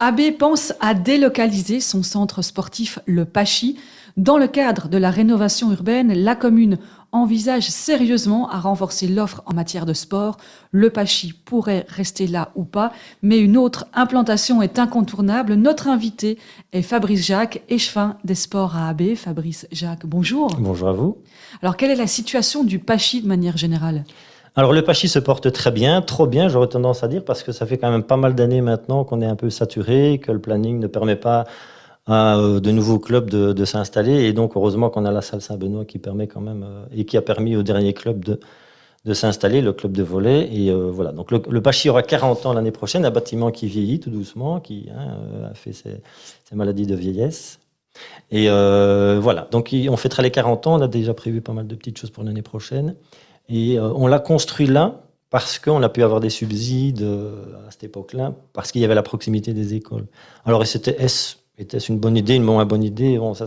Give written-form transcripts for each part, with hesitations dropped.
AB pense à délocaliser son centre sportif, le Pachy. Dans le cadre de la rénovation urbaine, la commune envisage sérieusement à renforcer l'offre en matière de sport. Le Pachy pourrait rester là ou pas, mais une autre implantation est incontournable. Notre invité est Fabrice Jacques, échevin des sports à AB. Fabrice Jacques, bonjour. Bonjour à vous. Alors, quelle est la situation du Pachy de manière générale ? Alors le Pachy se porte très bien, trop bien, j'aurais tendance à dire, parce que ça fait quand même pas mal d'années maintenant qu'on est un peu saturé, que le planning ne permet pas à de nouveaux clubs de s'installer. Et donc heureusement qu'on a la salle Saint-Benoît qui permet quand même, et qui a permis au dernier club de s'installer, le club de volley. Et voilà, donc le Pachy aura 40 ans l'année prochaine, un bâtiment qui vieillit tout doucement, qui a fait ses maladies de vieillesse. Et voilà, donc on fêtera les 40 ans, on a déjà prévu pas mal de petites choses pour l'année prochaine. Et on l'a construit là parce qu'on a pu avoir des subsides à cette époque-là, parce qu'il y avait la proximité des écoles. Alors, était-ce une bonne idée, une moins bonne idée? Bon, ça,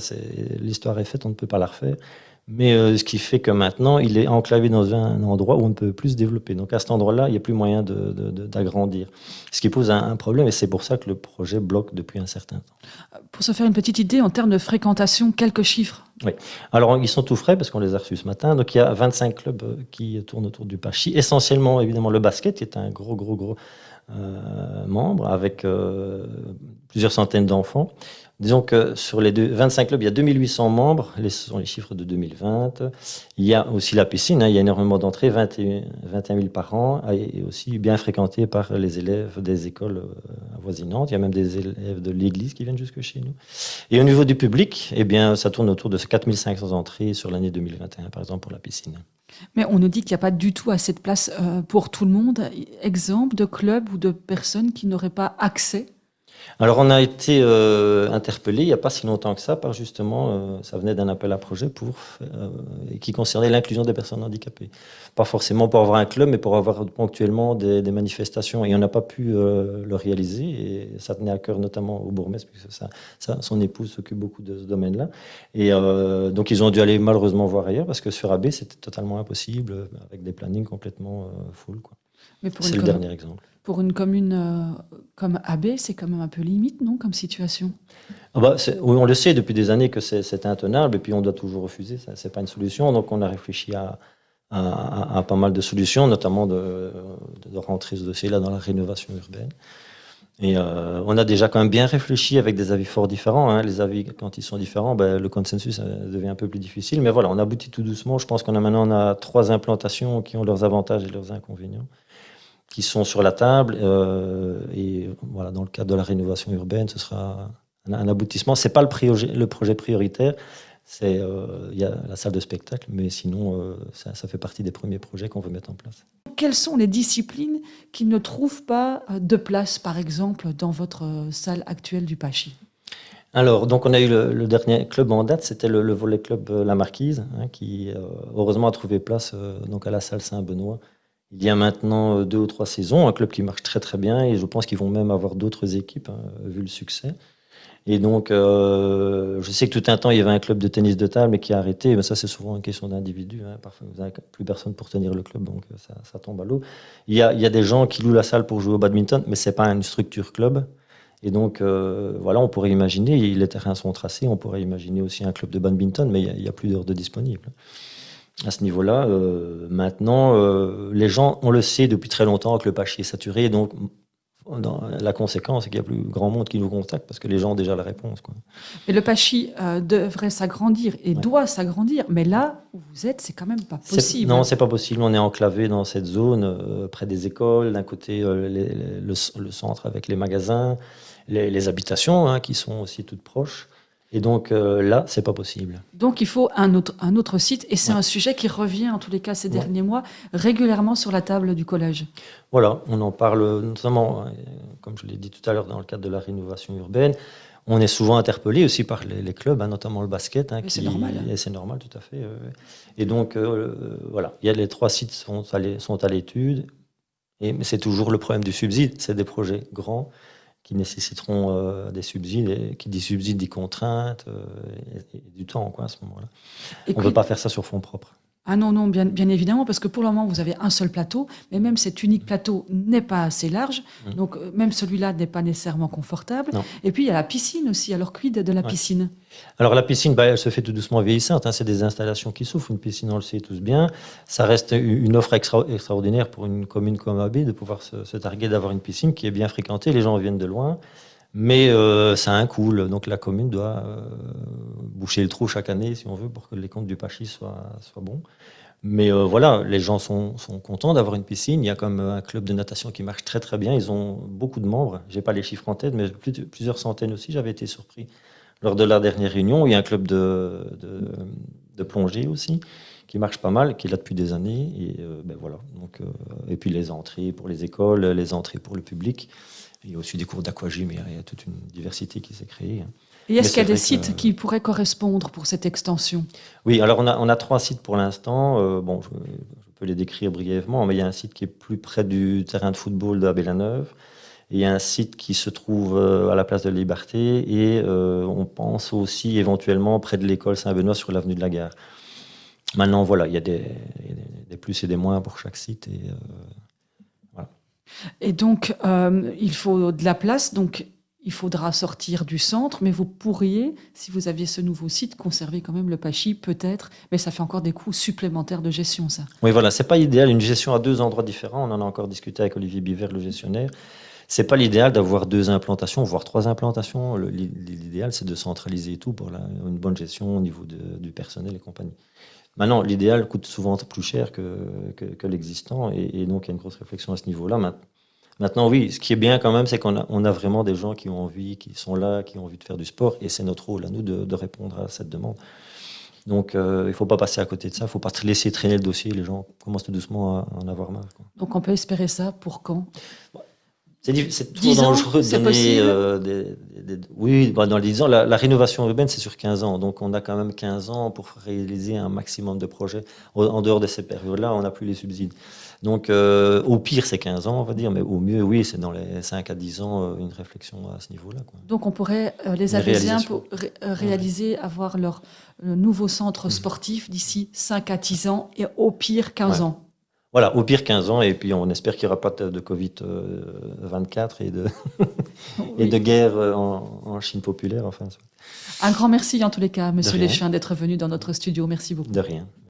l'histoire est faite, on ne peut pas la refaire. Mais ce qui fait que maintenant, il est enclavé dans un endroit où on ne peut plus se développer. Donc à cet endroit-là, il n'y a plus moyen d'agrandir. Ce qui pose un problème, et c'est pour ça que le projet bloque depuis un certain temps. Pour se faire une petite idée, en termes de fréquentation, quelques chiffres. Oui. Alors, ils sont tout frais parce qu'on les a reçus ce matin. Donc, il y a 25 clubs qui tournent autour du Pachy. Essentiellement, évidemment, le basket, qui est un gros membre avec plusieurs centaines d'enfants. Disons que sur les 25 clubs, il y a 2800 membres. Ce sont les chiffres de 2020. Il y a aussi la piscine. Il y a énormément d'entrées, 21 000 par an, et aussi bien fréquentée par les élèves des écoles avoisinantes. Il y a même des élèves de l'église qui viennent jusque chez nous. Et au niveau du public, eh bien, ça tourne autour de 4500 entrées sur l'année 2021, par exemple, pour la piscine. Mais on nous dit qu'il n'y a pas du tout assez de place pour tout le monde. Exemple de clubs ou de personnes qui n'auraient pas accès? Alors, on a été interpellé il n'y a pas si longtemps que ça par justement, ça venait d'un appel à projet qui concernait l'inclusion des personnes handicapées. Pas forcément pour avoir un club, mais pour avoir ponctuellement des manifestations. Et on n'a pas pu le réaliser. Et ça tenait à cœur notamment au bourgmestre, puisque son épouse s'occupe beaucoup de ce domaine-là. Et donc, ils ont dû aller malheureusement voir ailleurs, parce que sur AB, c'était totalement impossible, avec des plannings complètement full, quoi. C'est le dernier exemple. Pour une commune comme AB, c'est quand même un peu limite, non, comme situation? Oui, on le sait depuis des années que c'est intenable, et puis on doit toujours refuser, ça c'est pas une solution. Donc on a réfléchi à pas mal de solutions, notamment de rentrer ce dossier-là dans la rénovation urbaine. Et on a déjà quand même bien réfléchi avec des avis fort différents. Les avis, quand ils sont différents, le consensus devient un peu plus difficile. Mais voilà, on aboutit tout doucement. Je pense qu'on a 3 implantations qui ont leurs avantages et leurs inconvénients, qui sont sur la table. Et voilà, dans le cadre de la rénovation urbaine, ce sera un aboutissement. C'est pas le projet prioritaire. Il y a la salle de spectacle, mais sinon, ça fait partie des premiers projets qu'on veut mettre en place. Quelles sont les disciplines qui ne trouvent pas de place, par exemple, dans votre salle actuelle du Pachy? Alors, donc on a eu le dernier club en date, c'était le volley club La Marquise, qui heureusement a trouvé place donc à la salle Saint-Benoît. Il y a maintenant 2 ou 3 saisons, un club qui marche très très bien, et je pense qu'ils vont même avoir d'autres équipes, vu le succès. Et donc, je sais que tout un temps, il y avait un club de tennis de table, mais qui a arrêté. Mais ça, c'est souvent une question d'individu. Parfois, vous n'avez plus personne pour tenir le club, donc ça tombe à l'eau. Il y a des gens qui louent la salle pour jouer au badminton, mais c'est pas une structure club. Et donc, voilà, on pourrait imaginer, les terrains sont tracés, on pourrait imaginer aussi un club de badminton, mais il y a plus d'heures de disponibles. À ce niveau-là, maintenant, les gens, on le sait depuis très longtemps que le Pachy est saturé, donc la conséquence, c'est qu'il y a plus grand monde qui nous contacte parce que les gens ont déjà la réponse, quoi. Mais le Pachy devrait s'agrandir et doit s'agrandir. Mais là où vous êtes, c'est quand même pas possible. Non, c'est pas possible. On est enclavé dans cette zone, près des écoles. D'un côté, le centre avec les magasins, les habitations, qui sont aussi toutes proches. Et donc là, c'est pas possible. Donc il faut un autre site, et c'est un sujet qui revient en tous les cas ces derniers mois régulièrement sur la table du collège. Voilà, on en parle notamment, comme je l'ai dit tout à l'heure, dans le cadre de la rénovation urbaine. On est souvent interpellé aussi par les clubs, notamment le basket. C'est normal. Et c'est normal, tout à fait. Et donc voilà, il y a les 3 sites sont à l'étude, mais c'est toujours le problème du subside. C'est des projets grands qui nécessiteront des subsides, et qui dit subsides, dit contraintes, et du temps, quoi, à ce moment-là. On ne peut pas faire ça sur fonds propres. Ah non, non, bien évidemment, parce que pour le moment, vous avez un seul plateau, mais même cet unique plateau n'est pas assez large, Mm. donc même celui-là n'est pas nécessairement confortable. Non. Et puis, il y a la piscine aussi. Alors, quid de la Ouais. piscine? Alors la piscine, elle se fait tout doucement vieillissante, hein. C'est des installations qui souffrent. Une piscine, on le sait tous bien. Ça reste une offre extraordinaire pour une commune comme Abbé de pouvoir se targuer d'avoir une piscine qui est bien fréquentée. Les gens viennent de loin. Mais ça a un coût. Donc la commune doit boucher le trou chaque année, si on veut, pour que les comptes du Pachy soient bons. Mais voilà, les gens sont contents d'avoir une piscine. Il y a comme un club de natation qui marche très très bien. Ils ont beaucoup de membres. J'ai pas les chiffres en tête, mais plusieurs centaines aussi. J'avais été surpris lors de la dernière réunion. Il y a un club de plongée aussi qui marche pas mal, qui est là depuis des années. Et ben voilà. Donc, et puis les entrées pour les écoles, les entrées pour le public. Il y a aussi des cours d'aquagym. Il y a toute une diversité qui s'est créée. Et Mais est-ce qu'il y c'est a des vrai sites qui pourraient correspondre pour cette extension? Oui, alors on a 3 sites pour l'instant. Bon, je peux les décrire brièvement, mais il y a un site qui est plus près du terrain de football de Abbé-la-Neuve. Et il y a un site qui se trouve à la place de la Liberté. Et on pense aussi éventuellement près de l'école Saint-Benoît sur l'avenue de la Gare. Maintenant, voilà, il y a des plus et des moins pour chaque site. Et, voilà. Et donc, il faut de la place, donc il faudra sortir du centre, mais vous pourriez, si vous aviez ce nouveau site, conserver quand même le Pachy, peut-être, mais ça fait encore des coûts supplémentaires de gestion, ça. Oui, voilà, c'est pas idéal. Une gestion à 2 endroits différents, on en a encore discuté avec Olivier Biver, le gestionnaire. C'est pas l'idéal d'avoir 2 implantations, voire 3 implantations. L'idéal, c'est de centraliser tout pour une bonne gestion au niveau du personnel et compagnie. Maintenant, l'idéal coûte souvent plus cher que l'existant, et donc il y a une grosse réflexion à ce niveau-là. Maintenant, oui, ce qui est bien quand même, c'est qu'on a vraiment des gens qui ont envie, qui sont là, qui ont envie de faire du sport, et c'est notre rôle à nous de répondre à cette demande. Donc, il ne faut pas passer à côté de ça, il ne faut pas laisser traîner le dossier, les gens commencent tout doucement à en avoir marre, quoi. Donc on peut espérer ça pour quand? C'est toujours 10 ans, dangereux de c'est donner possible? Oui, dans les 10 ans, la rénovation urbaine, c'est sur 15 ans. Donc, on a quand même 15 ans pour réaliser un maximum de projets. En dehors de ces périodes-là, on n'a plus les subsides. Donc, au pire, c'est 15 ans, on va dire. Mais au mieux, oui, c'est dans les 5 à 10 ans, une réflexion à ce niveau-là, quoi. Donc on pourrait, les Une Abésiens, réalisation. réaliser, avoir leur nouveau centre sportif d'ici 5 à 10 ans et au pire 15 Ouais. ans. Voilà, au pire 15 ans, et puis on espère qu'il n'y aura pas de Covid-24 et et de Oui. guerre en Chine populaire. Enfin, Un grand merci en tous les cas, de Monsieur rien, Léchevin, d'être venu dans notre studio. Merci beaucoup. de rien.